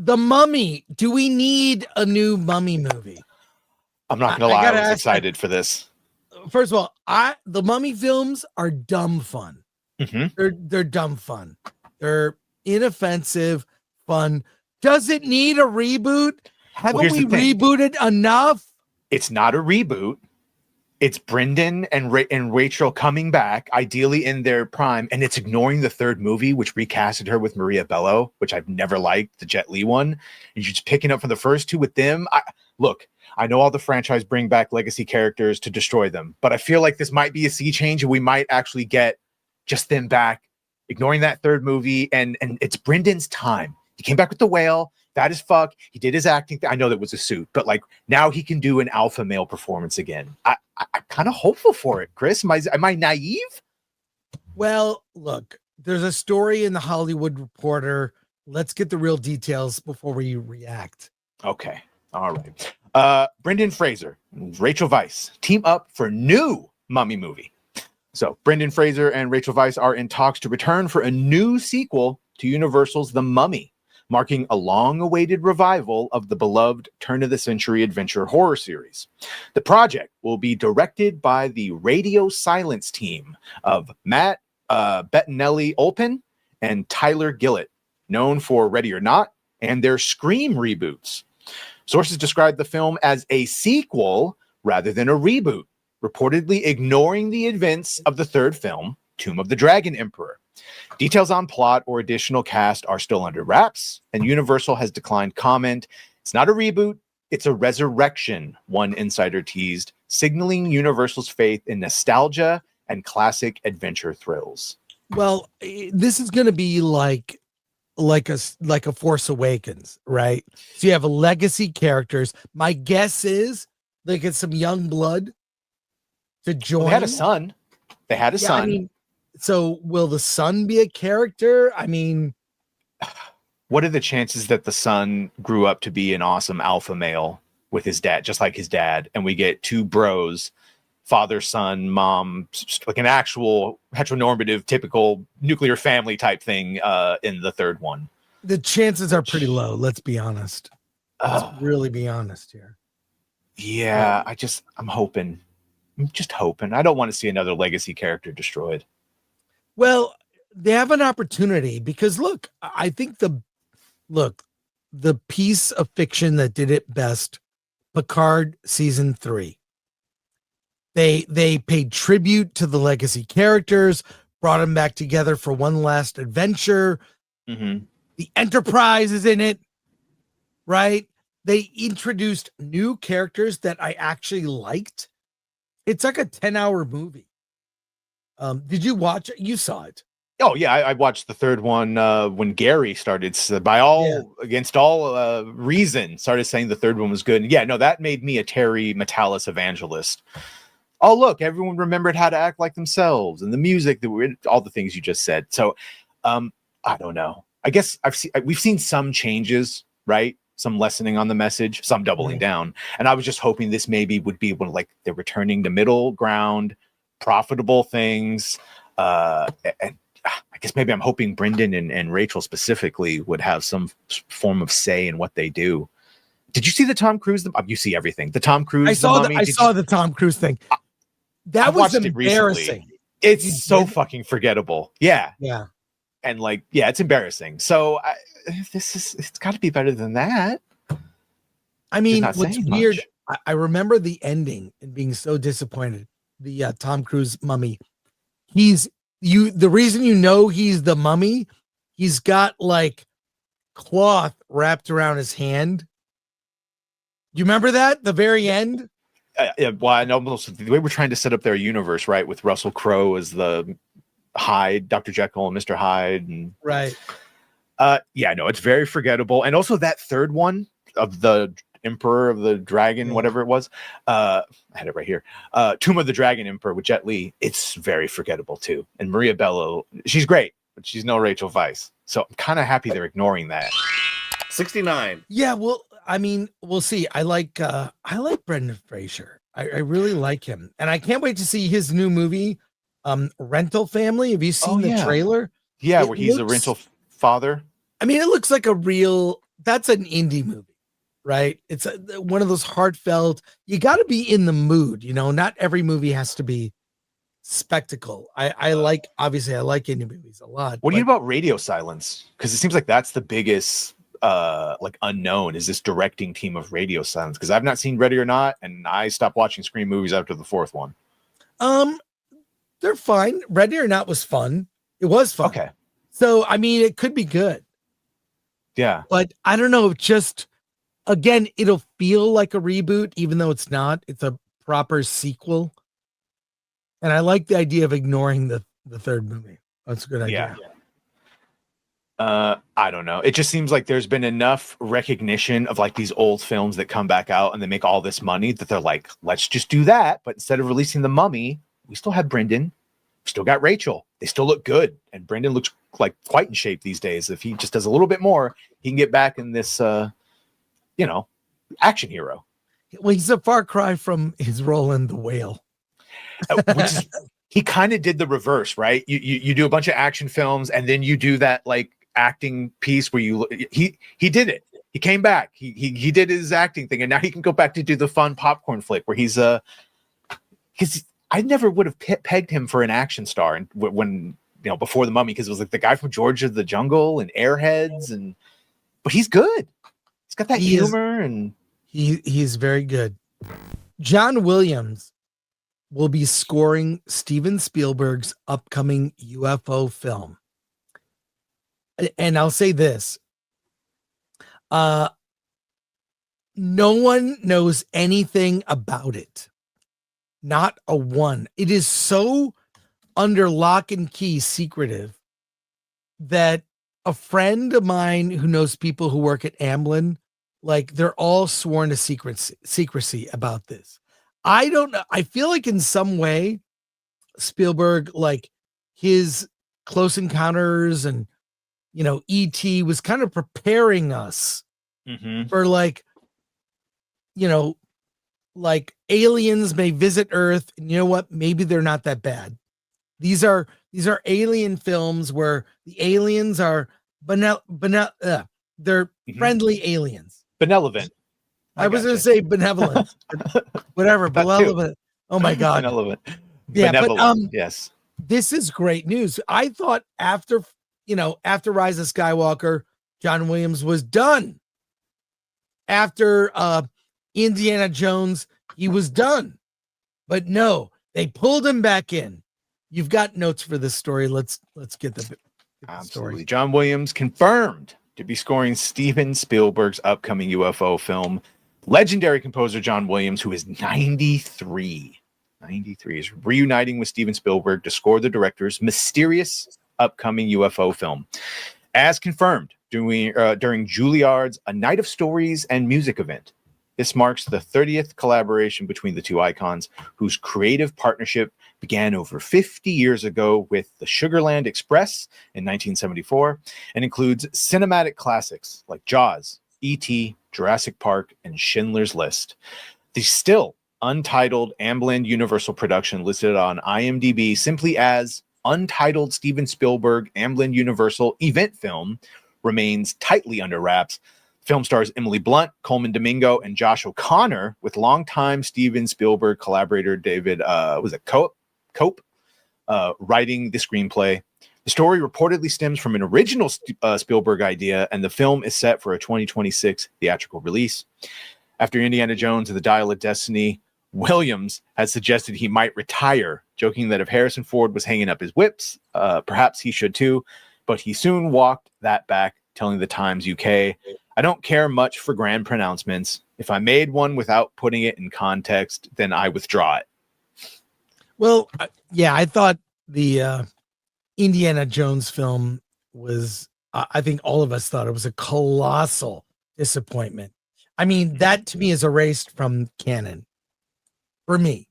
The Mummy. Do we need a new Mummy movie? I'm not gonna lie, I was excited for this. First of all, the Mummy films are dumb fun. They're dumb fun. They're inoffensive fun. Does it need a reboot? Haven't we rebooted enough? It's not a reboot. It's Brendan and Rachel coming back, ideally in their prime, and it's ignoring the third movie, which recasted her with Maria Bello, which I've never liked, the Jet Li one. And you're just picking up from the first two with them. Look, I know all the franchise bring back legacy characters to destroy them, but I feel like this might be a sea change, and we might actually get just them back, ignoring that third movie, and it's Brendan's time. He came back with the whale. Bad as fuck. He did his acting. I know that was a suit, but like now he can do an alpha male performance again. I'm kind of hopeful for it, Chris. Am I naive? Well, look, there's a story in the Hollywood Reporter. Let's get the real details before we react. Okay. All right. Brendan Fraser and Rachel Weisz team up for new Mummy movie. So Brendan Fraser and Rachel Weisz are in talks to return for a new sequel to Universal's The Mummy, marking a long-awaited revival of the beloved turn-of-the-century adventure horror series. The project will be directed by the Radio Silence team of Matt Bettinelli-Olpin and Tyler Gillett, known for Ready or Not and their Scream reboots. Sources describe the film as a sequel rather than a reboot, reportedly ignoring the events of the third film, Tomb of the Dragon Emperor. Details on plot or additional cast are still under wraps, and Universal has declined comment. It's not a reboot, it's a resurrection, one insider teased, signaling Universal's faith in nostalgia and classic adventure thrills. Well, this is going to be like a Force Awakens, right? So you have a legacy characters. My guess is they get some young blood to join. Well, they had a son. I mean, so will the son be a character? I mean, what are the chances that the son grew up to be an awesome alpha male with his dad, just like his dad, and we get two bros, father, son, mom, like an actual heteronormative, typical nuclear family type thing in the third one? The chances are pretty low. Let's be honest. Let's really be honest here. Yeah, I'm hoping. I'm just hoping. I don't want to see another legacy character destroyed. Well, they have an opportunity because look, I think the piece of fiction that did it best, Picard season 3. They paid tribute to the legacy characters, brought them back together for one last adventure. Mm-hmm. The Enterprise is in it, right? They introduced new characters that I actually liked. It's like a 10-hour movie. Did you watch it? You saw it. Oh yeah, I watched the third one when Gary started against all reason started saying the third one was good. And yeah, no, that made me a Terry Metalis evangelist. Oh look, everyone remembered how to act like themselves and the music all the things you just said. So I don't know. I guess we've seen some changes, right? Some lessening on the message, some doubling down. And I was just hoping this maybe would be when like they're returning to middle ground, profitable things. And I guess maybe I'm hoping Brendan and Rachel specifically would have some form of say in what they do. Did you see the Tom Cruise? You see everything. The Tom Cruise. I saw the Tom Cruise thing. That was embarrassing. It's so fucking forgettable. Yeah. Yeah. And like, yeah, it's embarrassing. So it's got to be better than that. I mean, what's weird, I remember the ending and being so disappointed. The Tom Cruise Mummy. The reason he's the Mummy, he's got like cloth wrapped around his hand. You remember that? The very end? Well, I know the way we're trying to set up their universe, right? With Russell Crowe as the Hyde, Dr. Jekyll and Mr. Hyde. And, right. Yeah, no, it's very forgettable. And also that third one of the Emperor of the Dragon, whatever it was. I had it right here. Tomb of the Dragon Emperor with Jet Li. It's very forgettable too. And Maria Bello, she's great, but she's no Rachel Weisz. So I'm kind of happy they're ignoring that. 69. Yeah, well, I mean, we'll see. I like Brendan Fraser. I really like him. And I can't wait to see his new movie, Rental Family. Have you seen the trailer? Yeah, where he's a rental father. I mean, it looks like a real that's an indie movie, right? It's one of those heartfelt. You got to be in the mood, Not every movie has to be spectacle. I like indie movies a lot. What do you about Radio Silence? Because it seems like that's the biggest unknown is this directing team of Radio Silence. Because I've not seen Ready or Not, and I stopped watching Scream movies after the fourth one. They're fine. Ready or Not was fun. It was fun. Okay. So I mean, it could be good. Yeah. But I don't know. Just again, it'll feel like a reboot, even though it's not. It's a proper sequel. And I like the idea of ignoring the third movie. That's a good idea. I don't know. It just seems like there's been enough recognition of like these old films that come back out and they make all this money that they're like, let's just do that. But instead of releasing The Mummy, we still have Brendan. We still got Rachel. They still look good. And Brendan looks like quite in shape these days. If he just does a little bit more, he can get back in this, action hero. Well, he's a far cry from his role in The Whale. He kind of did the reverse, right? You do a bunch of action films and then you do that like acting piece where he did it. He came back. He did his acting thing, and now he can go back to do the fun popcorn flick where he's I never would have pegged him for an action star, and when before The Mummy, because it was like the guy from George of the Jungle and Airheads, but he's good. He's got that humor, and he's very good. John Williams will be scoring Steven Spielberg's upcoming UFO film. And I'll say this. No one knows anything about it. Not a one. It is so under lock and key secretive that a friend of mine who knows people who work at Amblin, like they're all sworn to secrecy about this. I don't know. I feel like in some way Spielberg, like his Close Encounters and E.T. was kind of preparing us for like aliens may visit Earth, and you know what? Maybe they're not that bad. These are alien films where the aliens are they're friendly aliens. Benevolent. I was going to say benevolent. Whatever, benevolent. Oh my God. Benevolent. Yeah, benevolent. Yes. This is great news. I thought after Rise of Skywalker, John Williams was done. After Indiana Jones, he was done. But no, they pulled him back in. You've got notes for this story. Let's get the Absolutely. story. John Williams confirmed to be scoring Steven Spielberg's upcoming UFO film. Legendary composer John Williams, who is 93, is reuniting with Steven Spielberg to score the director's mysterious upcoming UFO film. As confirmed during Juilliard's A Night of Stories and Music event. This marks the 30th collaboration between the two icons, whose creative partnership began over 50 years ago with the Sugarland Express in 1974 and includes cinematic classics like Jaws, E.T., Jurassic Park, and Schindler's List. The still untitled Amblin Universal production listed on IMDb simply as Untitled Steven Spielberg Amblin Universal Event Film remains tightly under wraps. Film stars Emily Blunt, Coleman Domingo, and Josh O'Connor, with longtime Steven Spielberg collaborator David Cope writing the screenplay. The story reportedly stems from an original Spielberg idea, and the film is set for a 2026 theatrical release. After Indiana Jones and the Dial of Destiny, Williams had suggested he might retire, joking that if Harrison Ford was hanging up his whips, perhaps he should too, but he soon walked that back, telling the Times UK, "I don't care much for grand pronouncements. If I made one without putting it in context, then I withdraw it." Well, yeah, I thought the Indiana Jones film was, I think all of us thought it was a colossal disappointment. I mean, that to me is erased from canon. For me.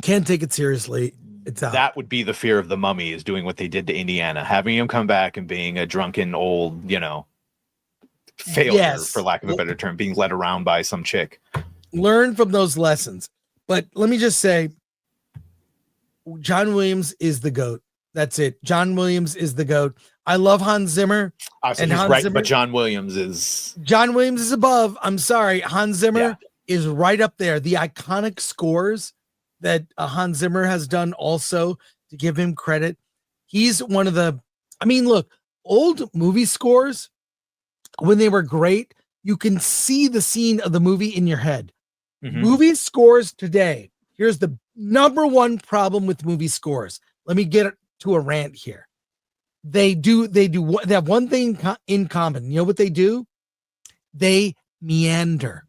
Can't take it seriously. It's out. That would be the fear of The Mummy, is doing what they did to Indiana, having him come back and being a drunken old, failure, Yes. for lack of a better term, being led around by some chick. Learn from those lessons. But let me just say, John Williams is the GOAT. That's it. John Williams is the GOAT. I love Hans Zimmer. And he's right, but John Williams is above. I'm sorry. Hans Zimmer is right up there. The iconic scores that Hans Zimmer has done also, to give him credit. He's one of the, look, old movie scores, when they were great, you can see the scene of the movie in your head. Mm-hmm. Movie scores today, here's the number one problem with movie scores. Let me get to a rant here. They have one thing in common. You know what they do? They meander.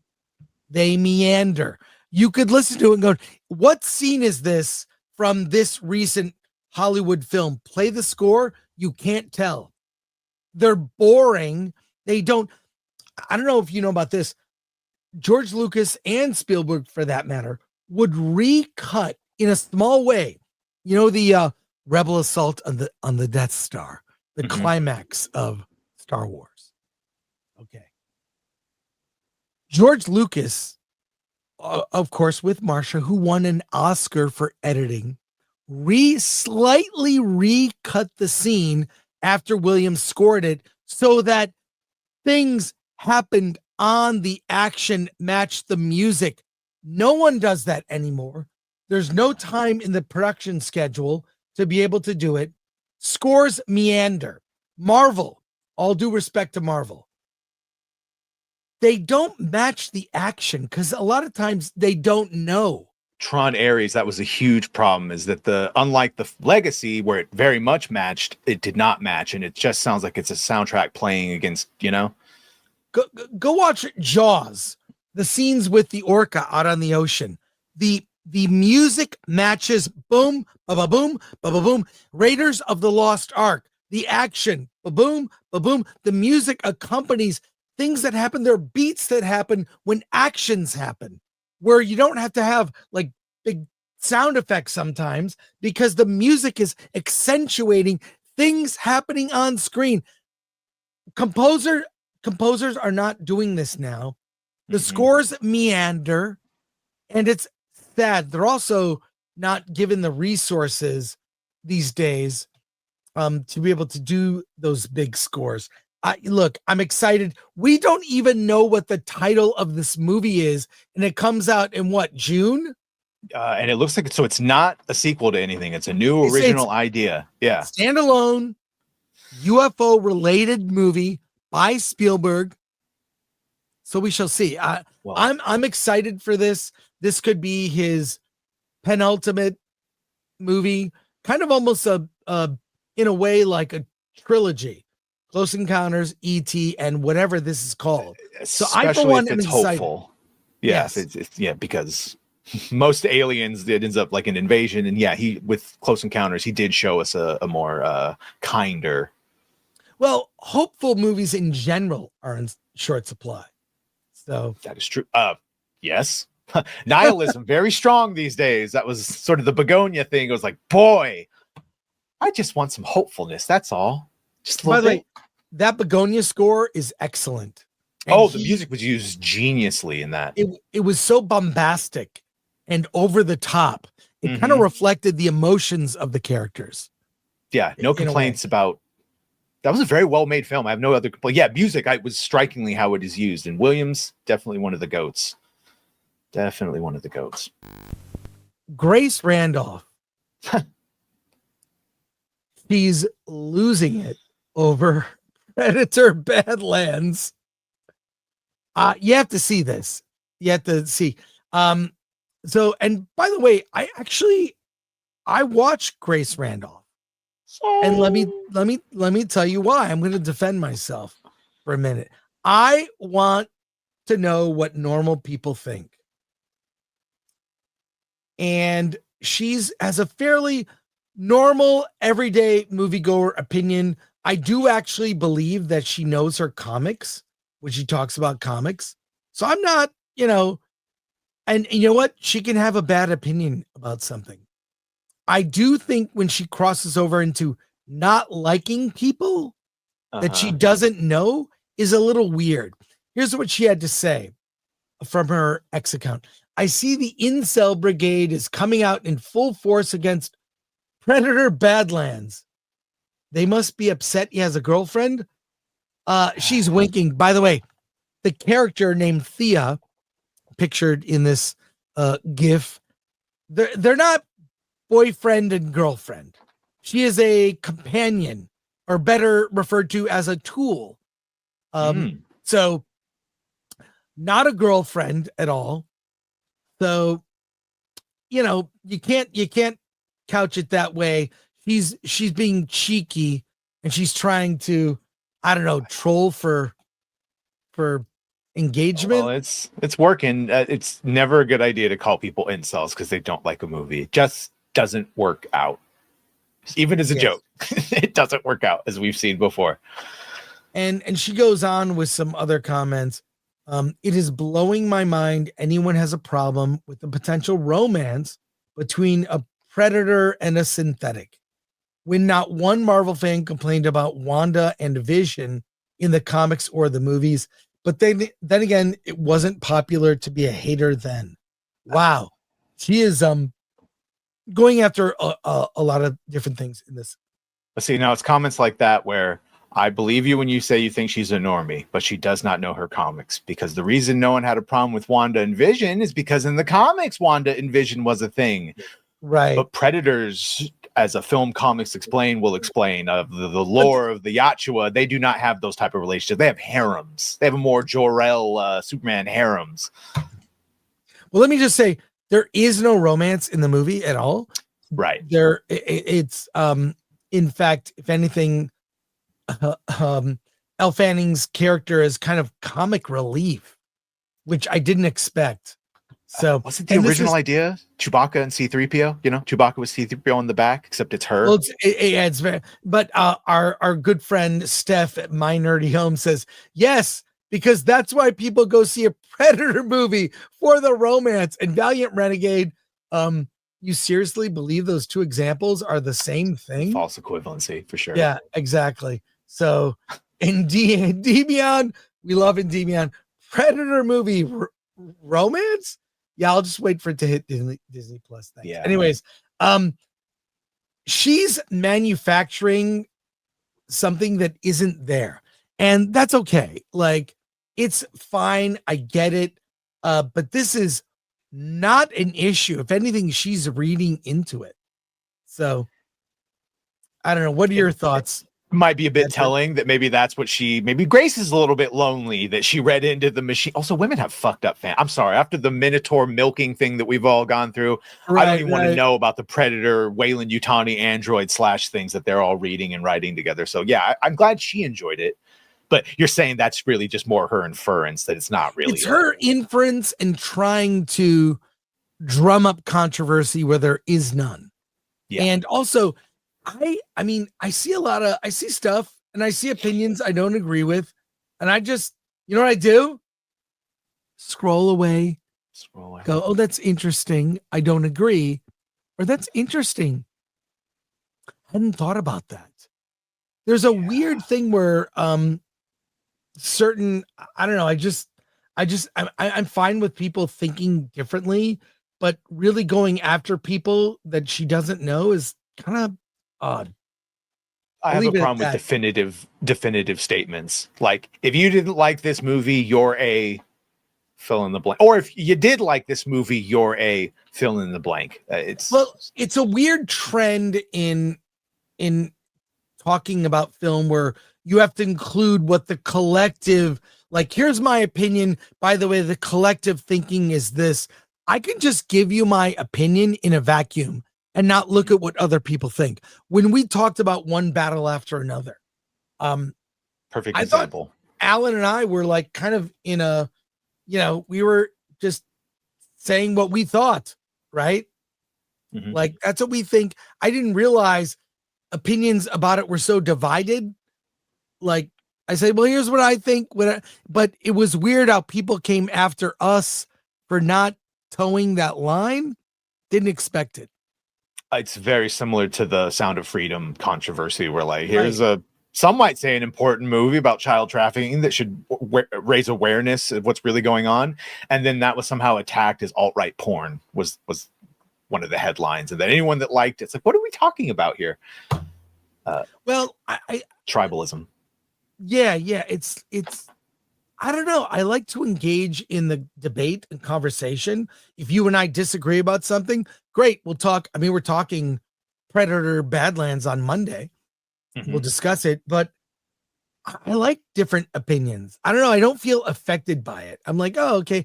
You could listen to it and go, what scene is this from this recent Hollywood film? Play the score. You can't tell. They're boring. I don't know if you know about this. George Lucas and Spielberg, for that matter, would recut in a small way. You know, the Rebel assault on the Death Star, the climax of Star Wars. Okay. George Lucas, of course, with Marsha, who won an Oscar for editing, slightly recut the scene after Williams scored it so that things happened on the action matched the music. No one does that anymore. There's no time in the production schedule to be able to do it. Scores meander. Marvel, all due respect to Marvel, they don't match the action because a lot of times they don't know. Tron Ares, that was a huge problem, is that unlike the Legacy, where it very much matched, it did not match, and it just sounds like it's a soundtrack playing against, Go watch Jaws, the scenes with the orca out on the ocean. The music matches, boom, ba-ba-boom, ba-ba-boom. Raiders of the Lost Ark, the action, ba-boom, ba-boom. The music accompanies things that happen. There are beats that happen when actions happen, where you don't have to have like big sound effects sometimes because the music is accentuating things happening on screen. Composers are not doing this now. The scores meander, and it's sad. They're also not given the resources these days to be able to do those big scores. I'm excited. We don't even know what the title of this movie is, and it comes out in what, June? And it looks like it's not a sequel to anything. It's a new original idea. Yeah. Standalone UFO related movie by Spielberg. So we shall see. I'm excited for this. This could be his penultimate movie, kind of almost in a way like a trilogy. Close Encounters, E.T., and whatever this is called. Especially so I, for one, if it's hopeful. Yes. It's because most aliens, it ends up like an invasion. And he, with Close Encounters, he did show us a more kinder. Well, hopeful movies in general are in short supply. So that is true. Yes. Nihilism, very strong these days. That was sort of the begonia thing. It was like, boy, I just want some hopefulness. That's all. Just a little bit. By the way, that begonia score is excellent. And the music was used geniusly in that. It was so bombastic and over the top. It kind of reflected the emotions of the characters. Yeah, no complaints about. That was a very well-made film. I have no other complaint. Yeah, music, was strikingly how it is used. And Williams, definitely one of the GOATs. Definitely one of the GOATs. Grace Randolph. She's losing it over Predator Badlands. You have to see this. You have to see. So, and by the way, I watched Grace Randolph. And let me tell you why. I'm going to defend myself for a minute. I want to know what normal people think. And she's has a fairly normal, everyday moviegoer opinion. I do actually believe that she knows her comics when she talks about comics. So I'm not, and you know what? She can have a bad opinion about something. I do think when she crosses over into not liking people that she doesn't know is a little weird. Here's what she had to say from her X account. I see the incel brigade is coming out in full force against Predator Badlands. They must be upset he has a girlfriend. She's winking. By the way, the character named Thea, pictured in this GIF, they're not boyfriend and girlfriend. She is a companion, or better referred to as a tool. So not a girlfriend at all. So, you can't couch it that way. She's being cheeky, and she's trying to, I don't know, troll for engagement. Well, it's working. It's never a good idea to call people incels because they don't like a movie. It just doesn't work out. Even as a joke, it doesn't work out, as we've seen before. And she goes on with some other comments. It is blowing my mind anyone has a problem with the potential romance between a predator and a synthetic, when not one Marvel fan complained about Wanda and Vision in the comics or the movies. But then again, it wasn't popular to be a hater then. Wow. She is going after a lot of different things in this. But see, now it's comments like that where I believe you when you say you think she's a normie, but she does not know her comics, because the reason no one had a problem with Wanda and Vision is because in the comics, Wanda and Vision was a thing. Right. But Predators, as a film comics will explain of the lore of the Yachua, they do not have those type of relationships. They have harems. They have a more Jor-El Superman harems. Well, let me just say, there is no romance in the movie at all. Right. It's in fact, if anything, Elle Fanning's character is kind of comic relief, which I didn't expect. So wasn't the original idea Chewbacca and C-3PO? Chewbacca was C-3PO in the back, except it's her. Well, it's very, but our good friend Steph at My Nerdy Home says yes, because that's why people go see a Predator movie, for the romance. And Valiant Renegade, you seriously believe those two examples are the same thing? False equivalency, for sure. Yeah, exactly. So in Endymion, we love Endymion. Predator movie romance? Yeah, I'll just wait for it to hit Disney Plus. Thanks. Yeah. Anyways, she's manufacturing something that isn't there, and that's okay. Like, it's fine. I get it. But this is not an issue. If anything, she's reading into it. So I don't know. What are your thoughts? Might be a bit telling that maybe that's what maybe Grace is a little bit lonely, that she read into the machine. Also, women have fucked up fans. I'm sorry. After the Minotaur milking thing that we've all gone through, I don't even want to know about the Predator, Wayland Yutani android / things that they're all reading and writing together. So yeah, I'm glad she enjoyed it. But you're saying that's really just more her inference, that it's not really. It's her inference and trying to drum up controversy where there is none. Yeah. And also, I mean, I see stuff and I see opinions I don't agree with. And I just, you know what I do? Scroll away. Go, oh, that's interesting. I don't agree. Or that's interesting. I hadn't thought about that. There's a weird thing where certain, I don't know, I'm fine with people thinking differently, but really going after people that she doesn't know is kind of odd. I have a problem with definitive statements. Like, if you didn't like this movie, you're a fill in the blank. Or if you did like this movie, you're a fill in the blank. It's a weird trend in talking about film where you have to include what the collective, like, here's my opinion. By the way, the collective thinking is this. I can just give you my opinion in a vacuum and not look at what other people think. When we talked about One Battle After Another, perfect example. Alan and I were like kind of in a, we were just saying what we thought, right? Mm-hmm. Like, that's what we think. I didn't realize opinions about it were so divided. Like, I said, well, here's what I think. But it was weird how people came after us for not towing that line. Didn't expect it. It's very similar to the Sound of Freedom controversy, where like, here's some might say an important movie about child trafficking that should raise awareness of what's really going on. And then that was somehow attacked as alt-right porn was one of the headlines, and then anyone that liked it's like, what are we talking about here? Well, I tribalism. Yeah, it's I don't know. I like to engage in the debate and conversation. If you and I disagree about something, great. We'll talk. I mean, we're talking Predator Badlands on Monday. We'll discuss it, but I like different opinions. I don't know. I don't feel affected by it. I'm like, oh, okay.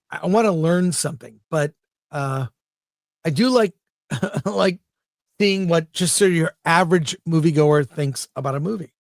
I want to learn something, but I do like like seeing what just so your average moviegoer thinks about a movie.